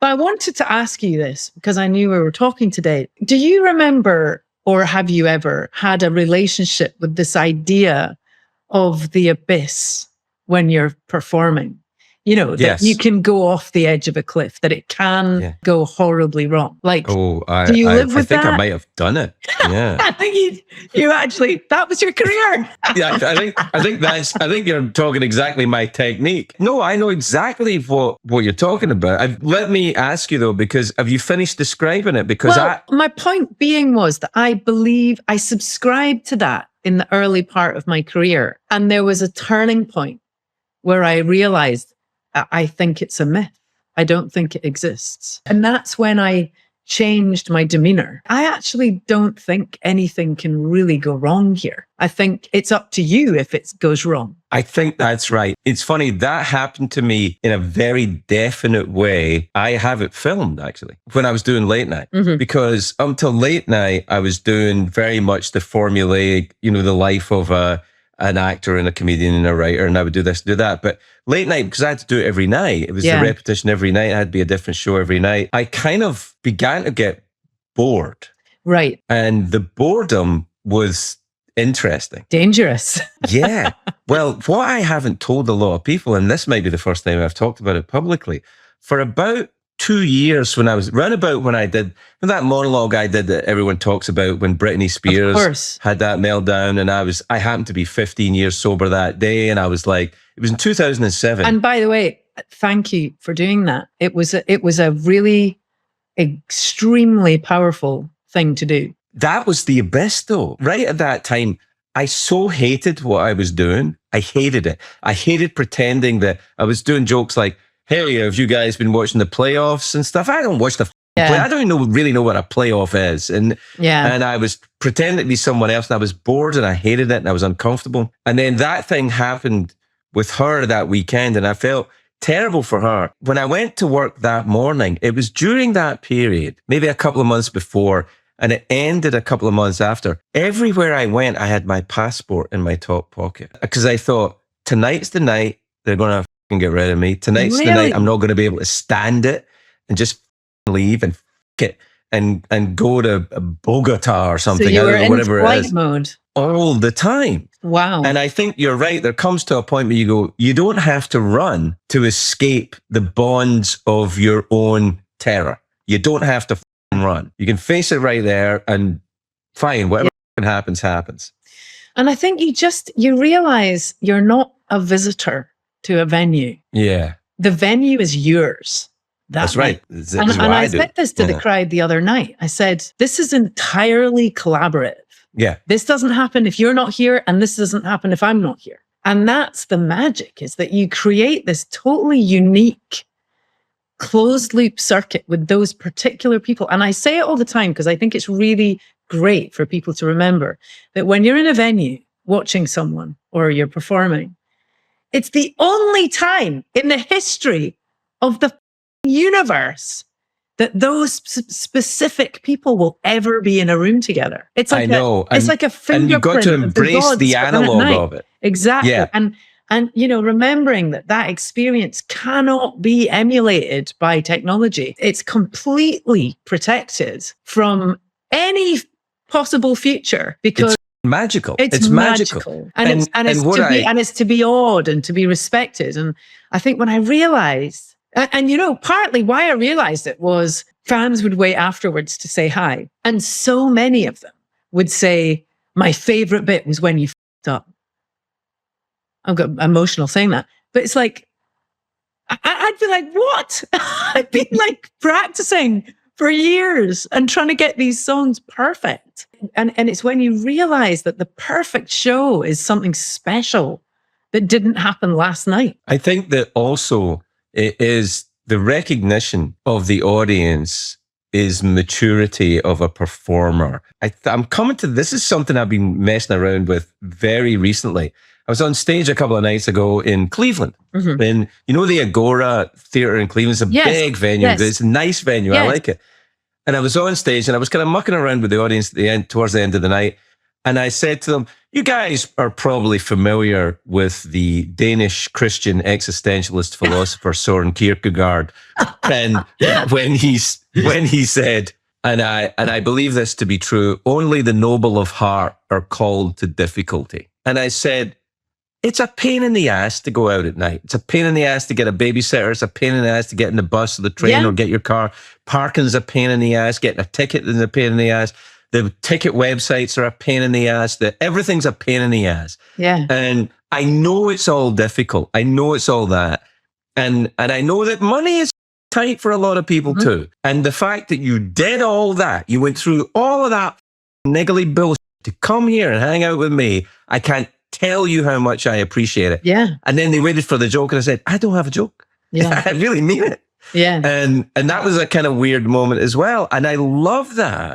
But I wanted to ask you this because I knew we were talking today. Do you remember, or have you ever had a relationship with this idea of the abyss when you're performing? You know, that you can go off the edge of a cliff, that it can go horribly wrong. Like, do you live with that? I think I might have done it. Yeah. I think you actually, that was your career. Yeah, I think you're talking exactly my technique. No, I know exactly what you're talking about. Let me ask you though, because have you finished describing it? Because my point being was that I believe I subscribed to that in the early part of my career. And there was a turning point where I realized I think it's a myth. I don't think it exists. And that's when I changed my demeanor. I actually don't think anything can really go wrong here. I think it's up to you if it goes wrong. I think that's right. It's funny, that happened to me in a very definite way. I have it filmed actually when I was doing late night, because up until late night, I was doing very much the formulaic, the life of an actor and a comedian and a writer, and I would do this, do that. But late night, because I had to do it every night, it was the repetition every night. I had to be a different show every night. I kind of began to get bored. Right. And the boredom was interesting. Dangerous. Yeah. Well, what I haven't told a lot of people, and this might be the first time I've talked about it publicly, for about 2 years when I was round about when I did that monologue I did that everyone talks about when Britney Spears had that meltdown, and I happened to be 15 years sober that day, and I was like, it was in 2007. And by the way, thank you for doing that. It was a really extremely powerful thing to do. That was the abyss though. Right at that time, I so hated what I was doing. I hated it. I hated pretending that I was doing jokes like, hey, have you guys been watching the playoffs and stuff? I don't watch the play. I don't even really know what a playoff is. And I was pretending to be someone else, and I was bored and I hated it and I was uncomfortable. And then that thing happened with her that weekend, and I felt terrible for her. When I went to work that morning, it was during that period, maybe a couple of months before, and it ended a couple of months after. Everywhere I went, I had my passport in my top pocket because I thought, tonight's the night they're going to get rid of me. Tonight's the night I'm not going to be able to stand it and just leave and it and go to Bogota or something. So you were in flight mode all the time. Wow. And I think you're right. There comes to a point where you go, you don't have to run to escape the bonds of your own terror. You don't have to run. You can face it right there, and fine, whatever happens, happens. And I think you realize you're not a visitor to a venue. Yeah. The venue is yours. That's right. And I said this to the crowd the other night. I said, this is entirely collaborative. Yeah. This doesn't happen if you're not here, and this doesn't happen if I'm not here. And that's the magic, is that you create this totally unique closed loop circuit with those particular people. And I say it all the time because I think it's really great for people to remember that when you're in a venue watching someone or you're performing, it's the only time in the history of the universe that those specific people will ever be in a room together. It's like it's like a fingerprint. And you've got to embrace the analog of it. Exactly. Yeah. And remembering that experience cannot be emulated by technology. It's completely protected from any possible future because it's magical. It's magical. And it's to be awed and to be respected. And I think when I realized, and partly why I realized it was fans would wait afterwards to say hi. And so many of them would say, my favorite bit was when you f***ed up. I've got emotional saying that, but it's like, I'd be like, what? I've been like practicing for years and trying to get these songs perfect. And it's when you realize that the perfect show is something special that didn't happen last night. I think that also it is the recognition of the audience is maturity of a performer. I'm coming to, this is something I've been messing around with very recently. I was on stage a couple of nights ago in Cleveland. Mm-hmm. And the Agora Theatre in Cleveland is a big venue. Yes. It's a nice venue. Yes. I like it. And I was on stage and I was kind of mucking around with the audience at the end, towards the end of the night. And I said to them, You guys are probably familiar with the Danish Christian existentialist philosopher Søren Kierkegaard, and when he said, and I believe this to be true, only the noble of heart are called to difficulty. And I said, it's a pain in the ass to go out at night. It's a pain in the ass to get a babysitter. It's a pain in the ass to get in the bus or the train or get your car. Parking's a pain in the ass. Getting a ticket is a pain in the ass. The ticket websites are a pain in the ass. Everything's a pain in the ass. Yeah. And I know it's all difficult. I know it's all that. And I know that money is tight for a lot of people too. And the fact that you did all that, you went through all of that niggly bullshit to come here and hang out with me, I can't tell you how much I appreciate it. Yeah. And then they waited for the joke and I said, I don't have a joke. Yeah. I really mean it. Yeah. And that was a kind of weird moment as well. And I love that.